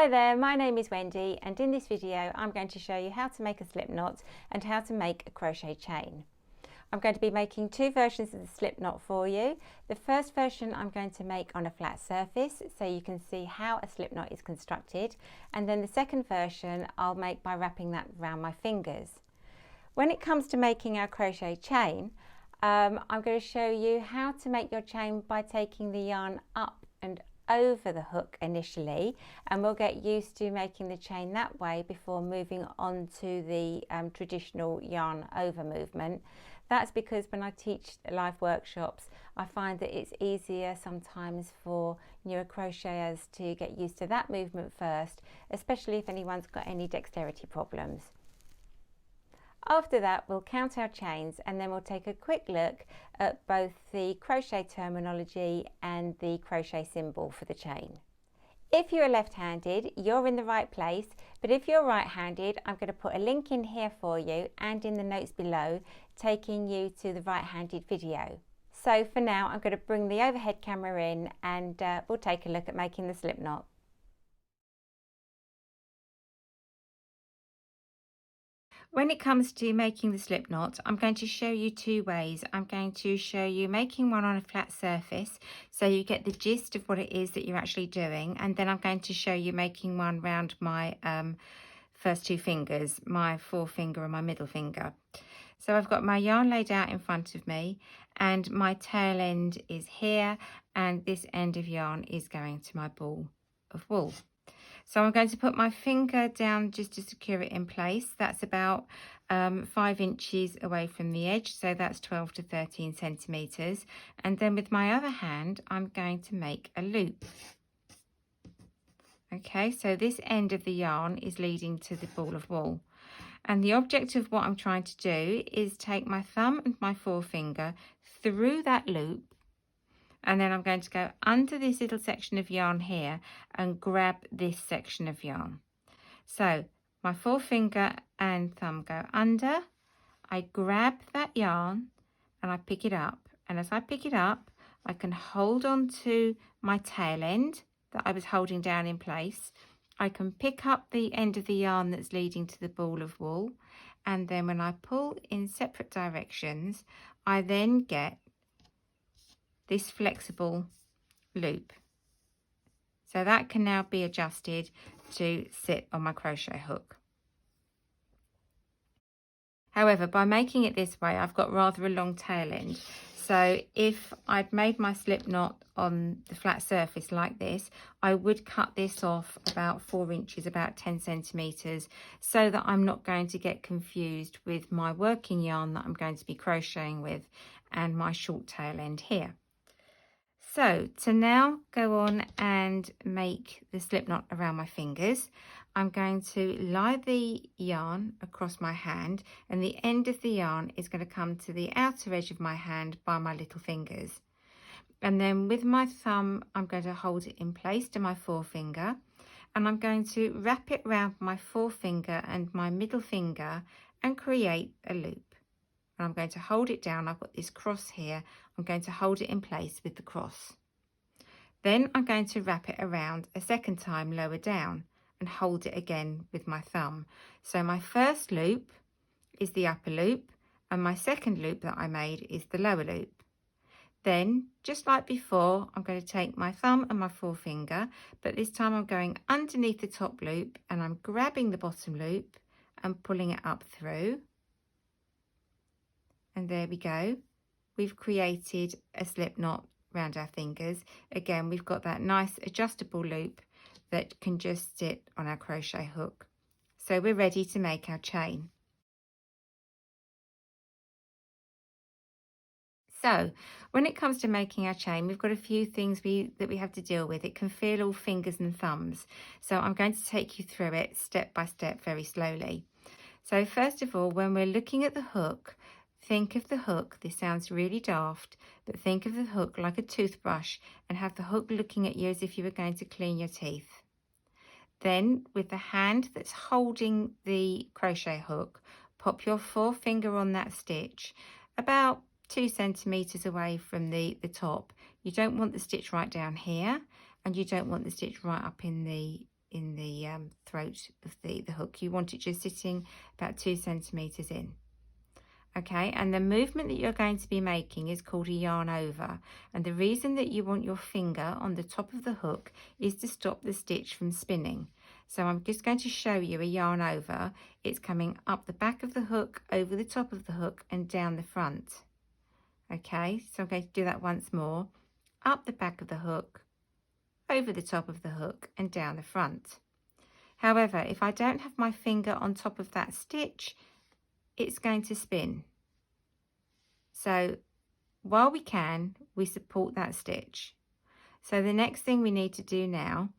Hi there, my name is Wendy, and in this video I'm going to show you how to make a slip knot and how to make a crochet chain. I'm going to be making two versions of the slip knot for you. The first version I'm going to make on a flat surface so you can see how a slip knot is constructed, and then the second version I'll make by wrapping that around my fingers. When it comes to making our crochet chain, I'm going to show you how to make your chain by taking the yarn up and over the hook initially, and we'll get used to making the chain that way before moving on to the traditional yarn over movement. That's because when I teach live workshops, I find that it's easier sometimes for newer crocheters to get used to that movement first, especially if anyone's got any dexterity problems. After that, we'll count our chains and then we'll take a quick look at both the crochet terminology and the crochet symbol for the chain. If you're left-handed, you're in the right place, but if you're right-handed, I'm going to put a link in here for you and in the notes below, taking you to the right-handed video. So for now, I'm going to bring the overhead camera in and we'll take a look at making the slip knot. When it comes to making the slip knot, I'm going to show you two ways. I'm going to show you making one on a flat surface so you get the gist of what it is that you're actually doing, and then I'm going to show you making one round my first two fingers, my forefinger and my middle finger. So I've got my yarn laid out in front of me and my tail end is here and this end of yarn is going to my ball of wool. So I'm going to put my finger down just to secure it in place. That's about 5 inches away from the edge, so that's 12 to 13 centimeters. And then with my other hand, I'm going to make a loop. Okay, so this end of the yarn is leading to the ball of wool. And the object of what I'm trying to do is take my thumb and my forefinger through that loop, and then I'm going to go under this little section of yarn here and grab this section of yarn. So my forefinger and thumb go under, I grab that yarn and I pick it up. And as I pick it up, I can hold on to my tail end that I was holding down in place. I can pick up the end of the yarn that's leading to the ball of wool. And then when I pull in separate directions, I then get this flexible loop. So that can now be adjusted to sit on my crochet hook. However, by making it this way, I've got rather a long tail end. So if I'd made my slip knot on the flat surface like this, I would cut this off about 4 inches, about 10 centimeters, so that I'm not going to get confused with my working yarn that I'm going to be crocheting with and my short tail end here. So to now go on and make the slip knot around my fingers, I'm going to lie the yarn across my hand, and the end of the yarn is going to come to the outer edge of my hand by my little fingers. And then with my thumb, I'm going to hold it in place to my forefinger, and I'm going to wrap it around my forefinger and my middle finger and create a loop. And I'm going to hold it down. I've got this cross here. I'm going to hold it in place with the cross. Then I'm going to wrap it around a second time lower down and hold it again with my thumb. So my first loop is the upper loop and my second loop that I made is the lower loop. Then, just like before, I'm going to take my thumb and my forefinger, but this time I'm going underneath the top loop and I'm grabbing the bottom loop and pulling it up through. And there we go. We've created a slip knot around our fingers. Again, we've got that nice adjustable loop that can just sit on our crochet hook. So we're ready to make our chain. So when it comes to making our chain, we've got a few things that we have to deal with. It can feel all fingers and thumbs. So I'm going to take you through it step by step very slowly. So first of all, when we're looking at the hook, think of the hook, this sounds really daft, but think of the hook like a toothbrush and have the hook looking at you as if you were going to clean your teeth. Then with the hand that's holding the crochet hook, pop your forefinger on that stitch about 2 centimeters away from the top. You don't want the stitch right down here and you don't want the stitch right up in the throat of the hook. You want it just sitting about 2 centimeters in. Okay, and the movement that you're going to be making is called a yarn over, and the reason that you want your finger on the top of the hook is to stop the stitch from spinning. So I'm just going to show you a yarn over. It's coming up the back of the hook, over the top of the hook, and down the front. Okay, so I'm going to do that once more. Up the back of the hook, over the top of the hook, and down the front. However, if I don't have my finger on top of that stitch, it's going to spin. So while we can, we support that stitch. So the next thing we need to do now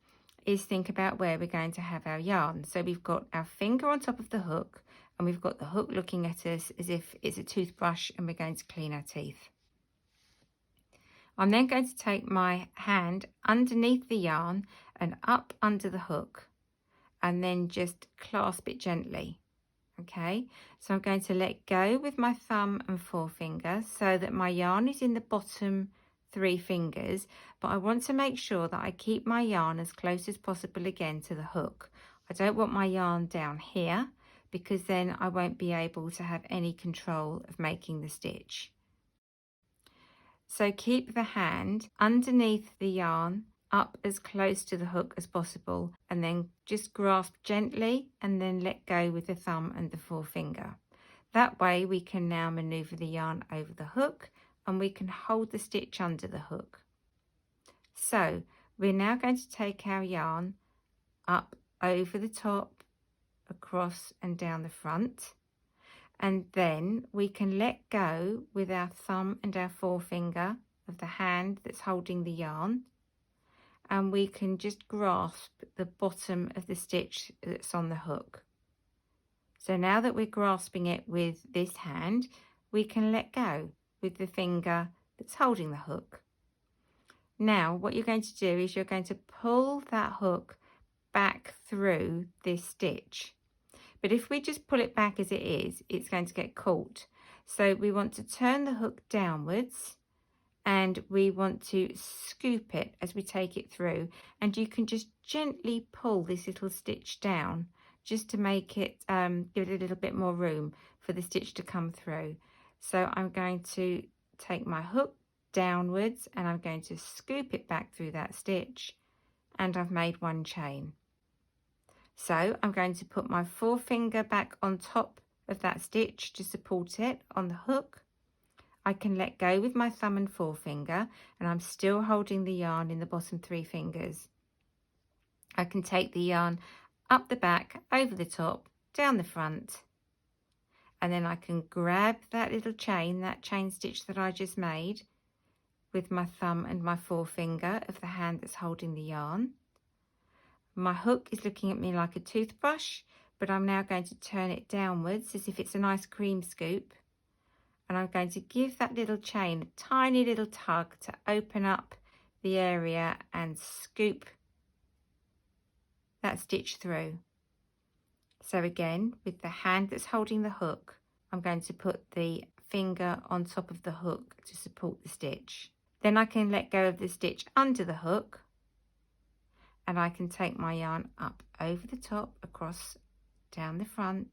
is think about where we're going to have our yarn. So we've got our finger on top of the hook, and we've got the hook looking at us as if it's a toothbrush and we're going to clean our teeth. I'm then going to take my hand underneath the yarn and up under the hook, and then just clasp it gently. Okay, so I'm going to let go with my thumb and forefinger so that my yarn is in the bottom 3 fingers, but I want to make sure that I keep my yarn as close as possible again to the hook. I don't want my yarn down here, because then I won't be able to have any control of making the stitch. So keep the hand underneath the yarn, up as close to the hook as possible, and then just grasp gently and then let go with the thumb and the forefinger. That way we can now maneuver the yarn over the hook, and we can hold the stitch under the hook. So we're now going to take our yarn up over the top, across and down the front, and then we can let go with our thumb and our forefinger of the hand that's holding the yarn, and we can just grasp the bottom of the stitch that's on the hook. So now that we're grasping it with this hand, we can let go with the finger that's holding the hook. Now what you're going to do is you're going to pull that hook back through this stitch. But if we just pull it back as it is, it's going to get caught. So we want to turn the hook downwards, and we want to scoop it as we take it through, and you can just gently pull this little stitch down just to make it give it a little bit more room for the stitch to come through. So I'm going to take my hook downwards and I'm going to scoop it back through that stitch, and I've made 1 chain. So I'm going to put my forefinger back on top of that stitch to support it on the hook. I can let go with my thumb and forefinger, and I'm still holding the yarn in the bottom 3 fingers. I can take the yarn up the back, over the top, down the front, and then I can grab that little chain, that chain stitch that I just made, with my thumb and my forefinger of the hand that's holding the yarn. My hook is looking at me like a toothbrush, but I'm now going to turn it downwards as if it's an ice cream scoop. And I'm going to give that little chain a tiny little tug to open up the area and scoop that stitch through. So again, with the hand that's holding the hook, I'm going to put the finger on top of the hook to support the stitch. Then I can let go of the stitch under the hook, and I can take my yarn up over the top, across, down the front,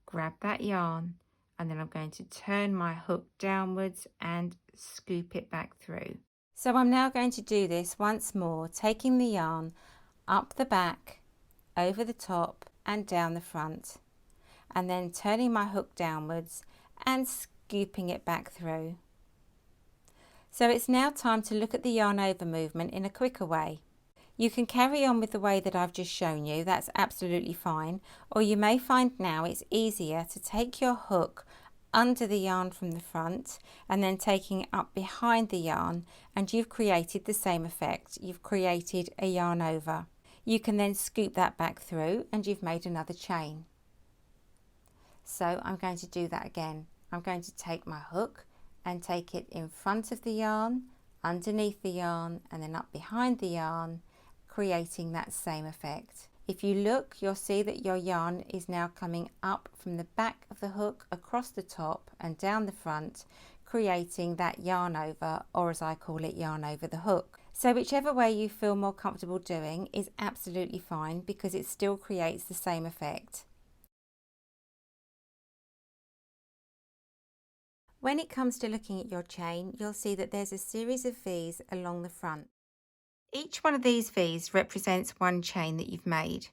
grab that yarn, and then I'm going to turn my hook downwards and scoop it back through. So I'm now going to do this once more, taking the yarn up the back, over the top and down the front, and then turning my hook downwards and scooping it back through. So it's now time to look at the yarn over movement in a quicker way. You can carry on with the way that I've just shown you, that's absolutely fine, or you may find now it's easier to take your hook under the yarn from the front and then taking it up behind the yarn, and you've created the same effect. You've created a yarn over. You can then scoop that back through and you've made another chain. So I'm going to do that again. I'm going to take my hook and take it in front of the yarn, underneath the yarn, and then up behind the yarn, creating that same effect. If you look, you'll see that your yarn is now coming up from the back of the hook, across the top and down the front, creating that yarn over, or as I call it, yarn over the hook. So whichever way you feel more comfortable doing is absolutely fine, because it still creates the same effect. When it comes to looking at your chain, you'll see that there's a series of V's along the front. Each one of these V's represents one chain that you've made.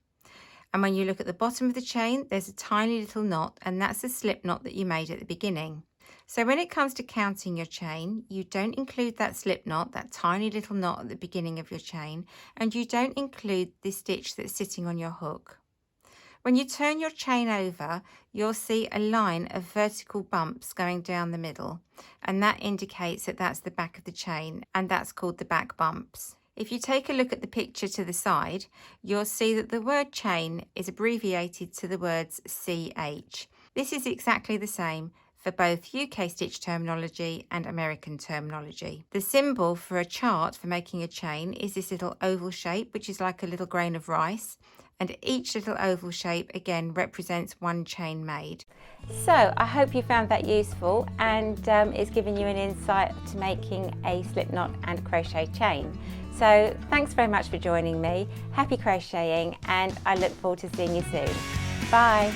And when you look at the bottom of the chain, there's a tiny little knot, and that's the slip knot that you made at the beginning. So when it comes to counting your chain, you don't include that slip knot, that tiny little knot at the beginning of your chain, and you don't include the stitch that's sitting on your hook. When you turn your chain over, you'll see a line of vertical bumps going down the middle, and that indicates that that's the back of the chain, and that's called the back bumps. If you take a look at the picture to the side, you'll see that the word chain is abbreviated to the words CH. This is exactly the same for both UK stitch terminology and American terminology. The symbol for a chart for making a chain is this little oval shape, which is like a little grain of rice. And each little oval shape again represents one chain made. So I hope you found that useful, and it's given you an insight to making a slip knot and crochet chain. So thanks very much for joining me. Happy crocheting, and I look forward to seeing you soon. Bye.